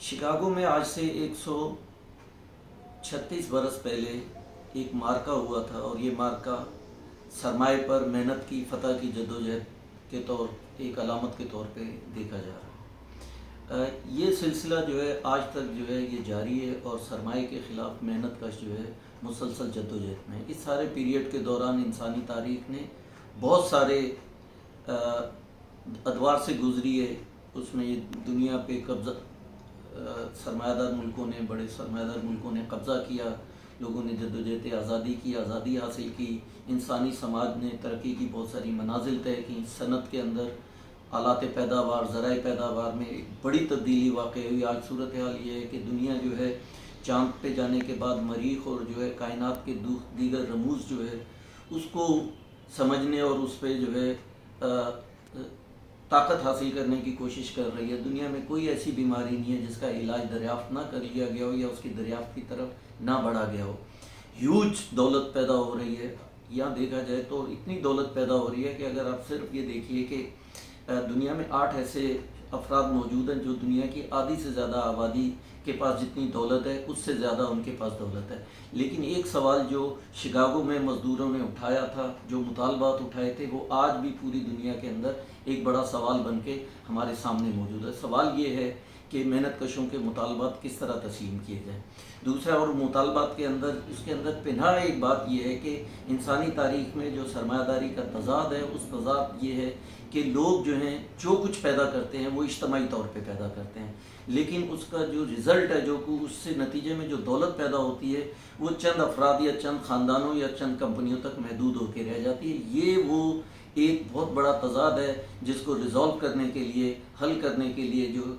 Chicago में आज से 136 बरस पहले एक मार्का हुआ था और ये मार्का सरमाए पर मेहनत की फतह की जद्दोजहद के तौर एक अलामत के तौर पे देखा जा रहा है। ये सिलसिला जो है आज तक जो है ये जारी है और सरमाए के ख़िलाफ़ मेहनत कश जो है मुसलसल जद्दोजहद में। इस सारे पीरियड के दौरान इंसानी तारीख़ ने बहुत सारे अदवार से गुजरी है। उसमें ये दुनिया पे कब्ज़ा सरमायादार मुल्कों ने, बड़े सरमायादार मुल्कों ने कब्ज़ा किया, लोगों ने जद्दोजहद आज़ादी की, आज़ादी हासिल की, इंसानी समाज ने तरक्की की बहुत सारी मनाजिल तय की। सनत के अंदर आलात पैदावार, ज़राए पैदावार में एक बड़ी तब्दीली वाक़ हुई। आज सूरत हाल ये है कि दुनिया जो है चाँद पे जाने के बाद मरीख़ और जो है कायनात के दीगर रमूज़ जो है उसको समझने और उस पर जो है ताकत हासिल करने की कोशिश कर रही है। दुनिया में कोई ऐसी बीमारी नहीं है जिसका इलाज दरियाफ्त ना कर लिया गया हो या उसकी दरियाफ्त की तरफ ना बढ़ा गया हो। ह्यूज दौलत पैदा हो रही है। यहाँ देखा जाए तो इतनी दौलत पैदा हो रही है कि अगर आप सिर्फ ये देखिए कि दुनिया में 8 ऐसे अफराद मौजूद हैं जो दुनिया की आधी से ज़्यादा आबादी के पास जितनी दौलत है उससे ज़्यादा उनके पास दौलत है। लेकिन एक सवाल जो शिकागो में मज़दूरों ने उठाया था, जो मुतालबात उठाए थे, वो आज भी पूरी दुनिया के अंदर एक बड़ा सवाल बन के हमारे सामने मौजूद है। सवाल ये है कि मेहनत कशों के मुतालबात किस तरह तस्लीम किए जाएँ। दूसरा और मुतालबात के अंदर उसके अंदर पिन्हा एक बात यह है कि इंसानी तारीख़ में जो सरमायादारी का तज़ाद है, उस तज़ाद ये है कि लोग जो हैं जो कुछ पैदा करते हैं वो इज्तमाई तौर पे पैदा करते हैं, लेकिन उसका जो रिज़ल्ट है, जो उससे नतीजे में जो दौलत पैदा होती है वो चंद अफराद या चंद ख़ानदानों या चंद कंपनियों तक महदूद होकर रह जाती है। ये वो एक बहुत बड़ा तज़ाद है जिसको रिज़ॉल्व करने के लिए, हल करने के लिए जो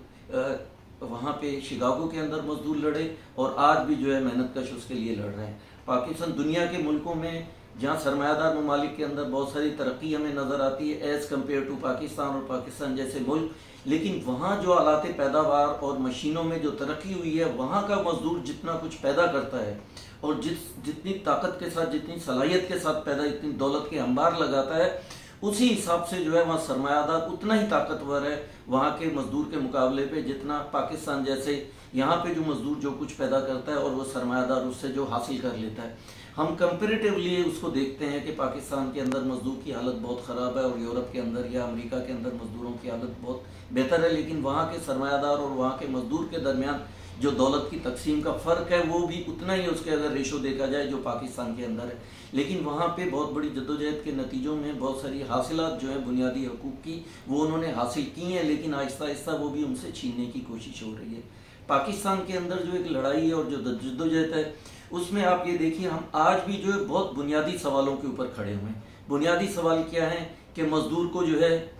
वहाँ पे शिकागो के अंदर मजदूर लड़े और आज भी जो है मेहनत कश उसके लिए लड़ रहे हैं। पाकिस्तान दुनिया के मुल्कों में जहाँ सरमायादार ममालिक के अंदर बहुत सारी तरक्की हमें नज़र आती है एज़ कम्पेयर टू पाकिस्तान और पाकिस्तान जैसे मुल्क, लेकिन वहाँ जो आलात पैदावार और मशीनों में जो तरक्की हुई है, वहाँ का मजदूर जितना कुछ पैदा करता है और जितनी ताकत के साथ, जितनी सलाहियत के साथ पैदा, इतनी दौलत के अंबार लगाता है, उसी हिसाब से जो है वहाँ सरमायादार उतना ही ताकतवर है वहाँ के मजदूर के मुकाबले पे जितना पाकिस्तान जैसे यहाँ पे जो मजदूर जो कुछ पैदा करता है और वो सरमायादार उससे जो हासिल कर लेता है। हम कंपेरेटिवली उसको देखते हैं कि पाकिस्तान के अंदर मजदूर की हालत बहुत ख़राब है और यूरोप के अंदर या अमेरिका के अंदर मजदूरों की हालत बहुत बेहतर है, लेकिन वहाँ के सरमायादार और वहाँ के मजदूर के दरमियान जो दौलत की तकसीम का फ़र्क है वो भी उतना ही उसके अगर रेशो देखा जाए जो पाकिस्तान के अंदर है। लेकिन वहाँ पे बहुत बड़ी जद्दोजहद के नतीजों में बहुत सारी हासिलात जो है बुनियादी हकूक़ की वो उन्होंने हासिल की हैं, लेकिन आहिस्ता आहिस्ता वो भी उनसे छीनने की कोशिश हो रही है। पाकिस्तान के अंदर जो एक लड़ाई है और जो जद्दोजहद है उसमें आप ये देखिए हम आज भी जो है बहुत बुनियादी सवालों के ऊपर खड़े हुए हैं। बुनियादी सवाल क्या है कि मज़दूर को जो है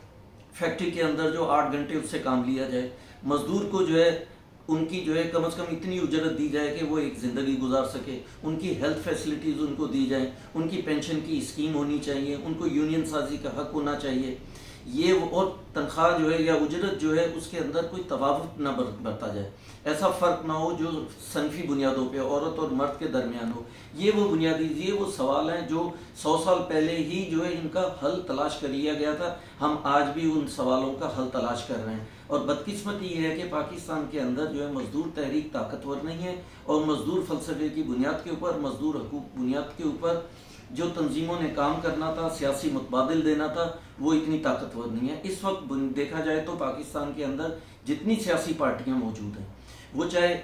फैक्ट्री के अंदर जो 8 घंटे उससे काम लिया जाए, मज़दूर को जो है उनकी जो है कम से कम इतनी उजरत दी जाए कि वो एक ज़िंदगी गुजार सके, उनकी हेल्थ फैसिलिटीज़ उनको दी जाए, उनकी पेंशन की स्कीम होनी चाहिए, उनको यूनियन साजी का हक होना चाहिए, ये और तनख्वाह जो है या उजरत जो है उसके अंदर कोई तफावत ना बरता जाए, ऐसा फ़र्क ना हो जो सनफी बुनियादों पे औरत और मर्द के दरमियान हो। ये वो वो सवाल हैं जो 100 साल पहले ही जो है इनका हल तलाश कर लिया गया था। हम आज भी उन सवालों का हल तलाश कर रहे हैं और बदकिस्मती ये है कि पाकिस्तान के अंदर जो है मजदूर तहरीक ताकतवर नहीं है और मजदूर फ़लसफ़े की बुनियाद के ऊपर, मजदूर हकूक़ बुनियाद के ऊपर जो तंजीमों ने काम करना था, सियासी मुतबादिल देना था, वो इतनी ताकतवर नहीं है। इस वक्त देखा जाए तो पाकिस्तान के अंदर जितनी सियासी पार्टियां मौजूद हैं वो चाहे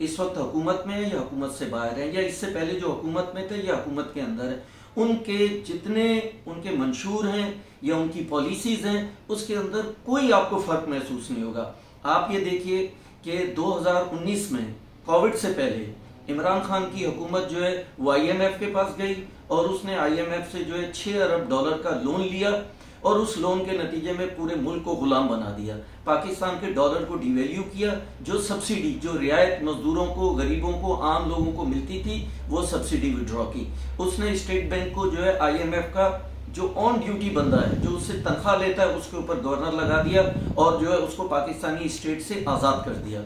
इस वक्त हुकूमत में है या हुकूमत से बाहर है या इससे पहले जो हुकूमत में थे या हुकूमत के अंदर है, उनके जितने उनके मंशूर हैं या उनकी पॉलिसीज़ हैं उसके अंदर कोई आपको फ़र्क महसूस नहीं होगा। आप ये देखिए कि 2019 में कोविड से पहले इमरान खान की हुकूमत जो है वो IMF के पास गई और उसने IMF से जो है $6 अरब का लोन लिया और उस लोन के नतीजे में पूरे मुल्क को गुलाम बना दिया। पाकिस्तान के डॉलर को डिवैल्यू किया, जो सब्सिडी, जो रियायत मजदूरों को, गरीबों को, आम लोगों को मिलती थी वो सब्सिडी विड्रॉ की। उसने स्टेट बैंक को जो है IMF का जो ऑन ड्यूटी बंदा है, जो उससे तनख्वाह लेता है, उसके ऊपर गवर्नर लगा दिया और जो है उसको पाकिस्तानी स्टेट से आज़ाद कर दिया।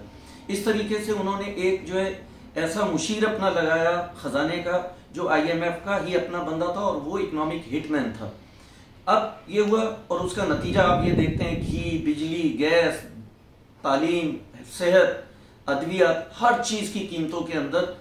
इस तरीके से उन्होंने एक जो है ऐसा मुशीर अपना लगाया खजाने का जो IMF का ही अपना बंदा था और वो इकोनॉमिक हिटमैन था। अब ये हुआ और उसका नतीजा आप ये देखते हैं, घी, बिजली, गैस, तालीम, सेहत, अद्वियात, हर चीज की कीमतों के अंदर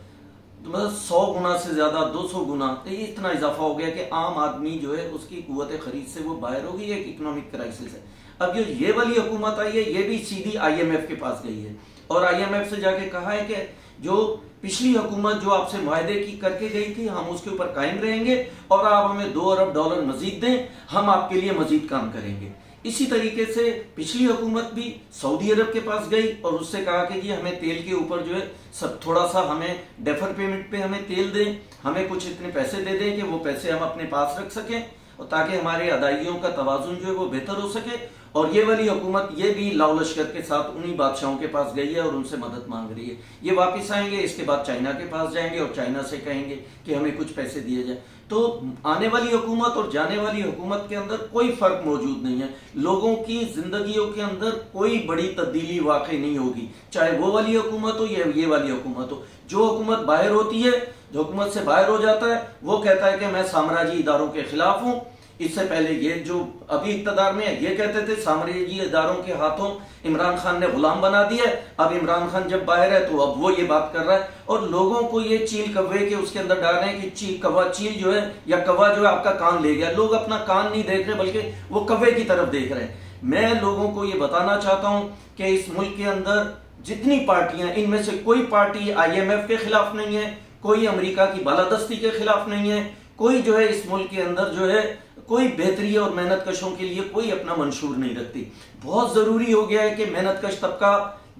मतलब 100 गुना से ज्यादा, 200 गुना, तो इतना इजाफा हो गया कि आम आदमी जो है उसकी कुव्वत खरीद से वो बाहर हो गई। एक इकोनॉमिक क्राइसिस है। अब जो ये वाली हुकूमत आई है, ये भी सीधी IMF के पास गई है और IMF से जाके कहा है कि जो पिछली हुकूमत जो आपसे मुआहदे की करके गई थी, हम उसके ऊपर कायम रहेंगे और आप हमें $2 अरब मजीद दें, हम आपके लिए मजीद काम करेंगे। इसी तरीके से पिछली हुकूमत भी सऊदी अरब के पास गई और उससे कहा कि जी हमें तेल के ऊपर जो है सब थोड़ा सा हमें डेफर पेमेंट पे हमें तेल दें, हमें कुछ इतने पैसे दे दें कि वो पैसे हम अपने पास रख सकें और ताकि हमारे अदाइयों का तवाजुन जो है वो बेहतर हो सके। और ये वाली हुकूमत ये भी लाव लश्कर के साथ उन्हीं बादशाहों के पास गई है और उनसे मदद मांग रही है। ये वापस आएंगे, इसके बाद चाइना के पास जाएंगे और चाइना से कहेंगे कि हमें कुछ पैसे दिए जाए। तो आने वाली हुकूमत और जाने वाली हुकूमत के अंदर कोई फर्क मौजूद नहीं है। लोगों की जिंदगियों के अंदर कोई बड़ी तब्दीली वाकई नहीं होगी, चाहे वो वाली हुकूमत हो या ये वाली हुकूमत हो। जो हुकूमत बाहर होती है, जो हुकूमत से बाहर हो जाता है, वो कहता है कि मैं साम्राज्यी इदारों के खिलाफ हूं। इससे पहले ये जो अभी इक़्तिदार में है, ये कहते थे साम्राज्यी इदारों के हाथों इमरान खान ने गुलाम बना दिया। अब इमरान खान जब बाहर है तो अब वो ये बात कर रहा है और लोगों को ये चील कव्वे के उसके अंदर डाल रहे हैं कि कौवा चील जो है या कौवा जो है आपका कान ले गया। लोग अपना कान नहीं देख रहे बल्कि वो कव्वे की तरफ देख रहे हैं। मैं लोगों को ये बताना चाहता हूं कि इस मुल्क के अंदर जितनी पार्टियां, इनमें से कोई पार्टी IMF के खिलाफ नहीं है, कोई अमेरिका की बालादस्ती के खिलाफ नहीं है, कोई जो है इस मुल्क के अंदर जो है कोई बेहतरी और मेहनत कशों के लिए कोई अपना मंशूर नहीं रखती। बहुत जरूरी हो गया है कि मेहनत कश तबका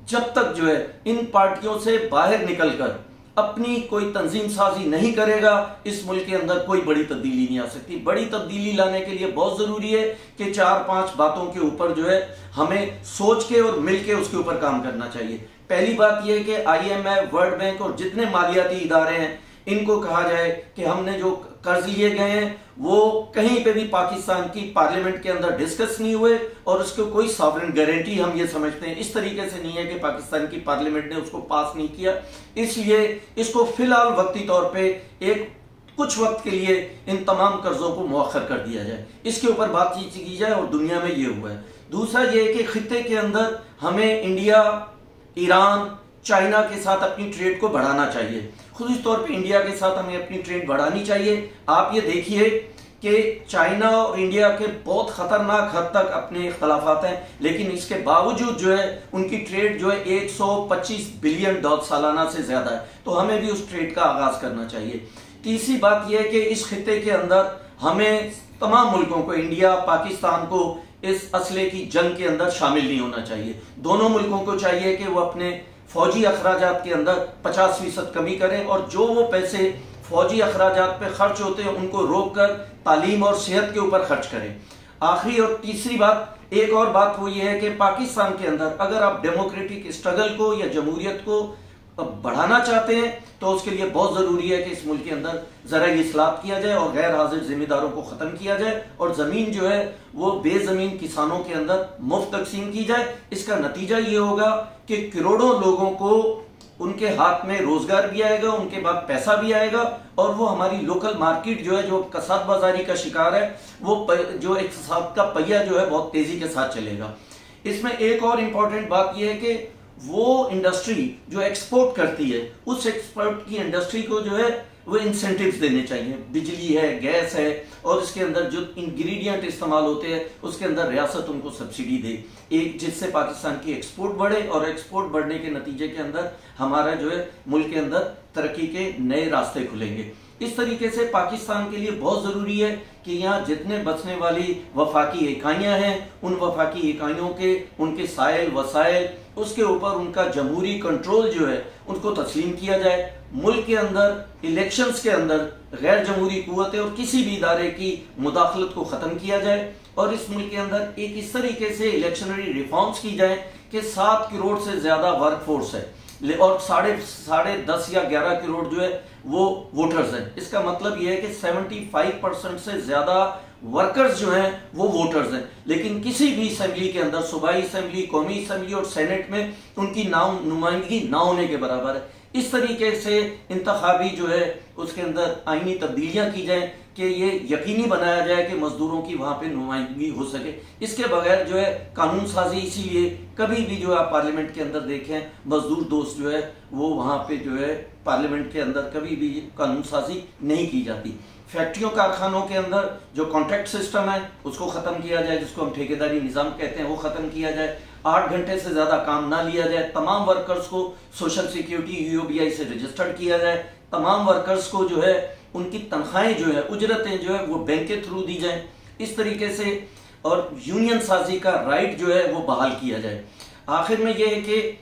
जब तक जो है इन पार्टियों से बाहर निकलकर अपनी कोई तंजीम साजी नहीं करेगा, इस मुल्क के अंदर कोई बड़ी तब्दीली नहीं आ सकती। बड़ी तब्दीली लाने के लिए बहुत जरूरी है कि 4-5 बातों के ऊपर जो है हमें सोच के और मिल के उसके ऊपर काम करना चाहिए। पहली बात यह है कि IMF, वर्ल्ड बैंक और जितने मालियाती इदारे हैं इनको कहा जाए कि हमने जो कर्ज लिए गए हैं वो कहीं पे भी पाकिस्तान की पार्लियामेंट के अंदर डिस्कस नहीं हुए और उसको कोई सॉवरेन गारंटी हम ये समझते हैं इस तरीके से नहीं है कि पाकिस्तान की पार्लियामेंट ने उसको पास नहीं किया। इसलिए इसको फिलहाल वक्ती तौर पे एक कुछ वक्त के लिए इन तमाम कर्जों को मुअख्खर कर दिया जाए, इसके ऊपर बातचीत की जाए और दुनिया में ये हुआ है। दूसरा ये है कि खित्ते के अंदर हमें इंडिया, ईरान, चाइना के साथ अपनी ट्रेड को बढ़ाना चाहिए। खुसूस तौर पे इंडिया के साथ हमें अपनी ट्रेड बढ़ानी चाहिए। आप ये देखिए कि चाइना और इंडिया के बहुत खतरनाक हद तक अपने इख्तलाफात हैं, लेकिन इसके बावजूद जो है उनकी ट्रेड जो है 125 बिलियन डॉलर सालाना से ज्यादा है। तो हमें भी उस ट्रेड का आगाज करना चाहिए। तीसरी बात यह है कि इस खित्ते के अंदर हमें तमाम मुल्कों को, इंडिया, पाकिस्तान को इस असले की जंग के अंदर शामिल नहीं होना चाहिए। दोनों मुल्कों को चाहिए कि वो अपने फौजी अखराजात के अंदर 50% कमी करें और जो वो पैसे फौजी अखराजात पे खर्च होते हैं उनको रोक कर तालीम और सेहत के ऊपर खर्च करें। आखिरी और तीसरी बात, एक और बात वो ये है कि पाकिस्तान के अंदर अगर आप डेमोक्रेटिक स्ट्रगल को या जमहूरियत को बढ़ाना चाहते हैं तो उसके लिए बहुत जरूरी है कि इस मुल्क के अंदर ज़राई इस्लाहत किया जाए और गैर हाजिर जिम्मेदारों को खत्म किया जाए और जमीन जो है वो बेजमीन किसानों के अंदर मुफ्त तकसीम की जाए। इसका नतीजा ये होगा कि करोड़ों लोगों को उनके हाथ में रोजगार भी आएगा, उनके बाद पैसा भी आएगा और वो हमारी लोकल मार्केट जो है जो कसाद बाजारी का शिकार है वो जो इक़्तिसाद का पहिया जो है बहुत तेजी के साथ चलेगा। इसमें एक और इम्पॉर्टेंट बात यह है कि वो इंडस्ट्री जो एक्सपोर्ट करती है उस एक्सपोर्ट की इंडस्ट्री को जो है वो इंसेंटिव्स देने चाहिए। बिजली है, गैस है और इसके अंदर जो इंग्रेडिएंट इस्तेमाल होते हैं उसके अंदर रियासत उनको सब्सिडी दे, एक जिससे पाकिस्तान की एक्सपोर्ट बढ़े और एक्सपोर्ट बढ़ने के नतीजे के अंदर हमारा जो है मुल्क के अंदर तरक्की के नए रास्ते खुलेंगे। इस तरीके से पाकिस्तान के लिए बहुत जरूरी है कि यहाँ जितने बचने वाली वफाकी इकाइयां हैं उन वफाकी इकाइयों के उनके साइल वसाइल उसके ऊपर उनका जमहूरी कंट्रोल जो है उनको तस्लीम किया जाए। मुल्क के अंदर इलेक्शंस के अंदर गैर जमहूरी कुव्वतें और किसी भी इदारे की मुदाखलत को खत्म किया जाए और इस मुल्क के अंदर एक इस तरीके से इलेक्शनरी रिफॉर्म्स की जाए कि 7 करोड़ से ज्यादा वर्क फोर्स है और साढ़े 10 या 11 करोड़ जो है वो वोटर्स हैं। इसका मतलब यह है कि 75% से ज्यादा वर्कर्स जो हैं वो वोटर्स हैं, लेकिन किसी भी असेंबली के अंदर, सूबाई असेंबली, कौमी असेंबली और सेनेट में उनकी नुमाइंदगी ना होने के बराबर है। इस तरीके से इंतखाबी जो है उसके अंदर आईनी तब्दीलियां की जाए कि ये यकीनी बनाया जाए कि मजदूरों की वहां पे नुमाइंदगी हो सके। इसके बगैर जो है कानून साजी, इसीलिए कभी भी जो आप पार्लियामेंट के अंदर देखें मजदूर दोस्त जो है वो वहां पे जो है पार्लियामेंट के अंदर कभी भी कानून साजी नहीं की जाती। फैक्ट्रियों कारखानों के अंदर जो कॉन्ट्रैक्ट सिस्टम है उसको खत्म किया जाए, जिसको हम ठेकेदारी निज़ाम कहते हैं, वो खत्म किया जाए। 8 घंटे से ज्यादा काम ना लिया जाए। तमाम वर्कर्स को सोशल सिक्योरिटी UOBI से रजिस्टर्ड किया जाए। तमाम वर्कर्स को जो है उनकी तनख्वाहें जो है, उजरतें जो है वो बैंक के थ्रू दी जाए इस तरीके से, और यूनियन साजी का राइट जो है वो बहाल किया जाए। आखिर में ये है कि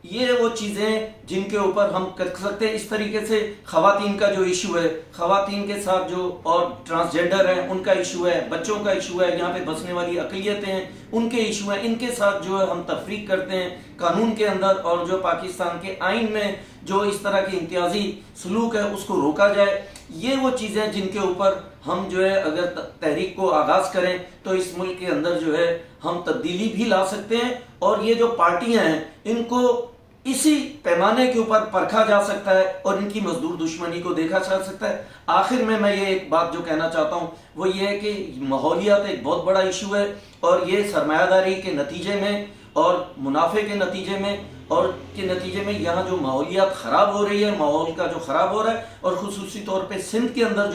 ये वो चीजें जिनके ऊपर हम कर सकते हैं। इस तरीके से खवातीन का जो इशू है, खवातीन के साथ जो और ट्रांसजेंडर है उनका इशू है, बच्चों का इशू है, यहाँ पे बसने वाली अकलियतें हैं उनके इशू है, इनके साथ जो है हम तफरीक करते हैं कानून के अंदर, और जो पाकिस्तान के आइन में जो इस तरह की इम्तियाजी सलूक है उसको रोका जाए। ये वो चीजें जिनके ऊपर हम जो है अगर तहरीक को आगाज करें तो इस मुल्क के अंदर जो है हम तब्दीली भी ला सकते हैं, और ये जो पार्टियां हैं इनको इसी पैमाने के ऊपर परखा जा सकता है और इनकी मजदूर दुश्मनी को देखा जा सकता है। आखिर में मैं ये एक बात जो कहना चाहता हूं वो ये है कि माहौलियात एक बहुत बड़ा इशू है, और ये सरमायादारी के नतीजे में और मुनाफे के नतीजे में और के नतीजे में यहाँ जो माहौलियात खराब हो रही है, माहौल का जो खराब हो रहा है, और खुसूसी तौर पे सिंध के अंदर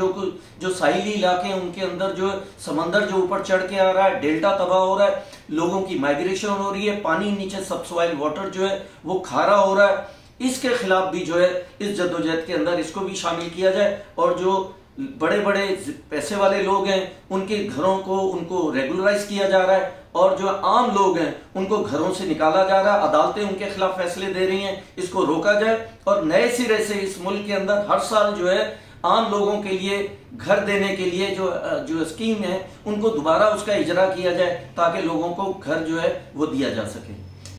जो साहिली इलाके हैं उनके अंदर जो समंदर जो ऊपर चढ़ के आ रहा है, डेल्टा तबाह हो रहा है, लोगों की माइग्रेशन हो रही है, पानी नीचे सबसॉइल वाटर जो है वो खारा हो रहा है। इसके खिलाफ भी जो है इस जद्दोजहद के अंदर इसको भी शामिल किया जाए, और जो बड़े बड़े पैसे वाले लोग हैं उनके घरों को उनको रेगुलराइज किया जा रहा है, और जो आम लोग हैं उनको घरों से निकाला जा रहा है, अदालतें उनके खिलाफ फैसले दे रही हैं, इसको रोका जाए। और नए सिरे से इस मुल्क के अंदर हर साल जो है आम लोगों के लिए घर देने के लिए जो स्कीम है उनको दोबारा उसका इजरा किया जाए ताकि लोगों को घर जो है वो दिया जा सके।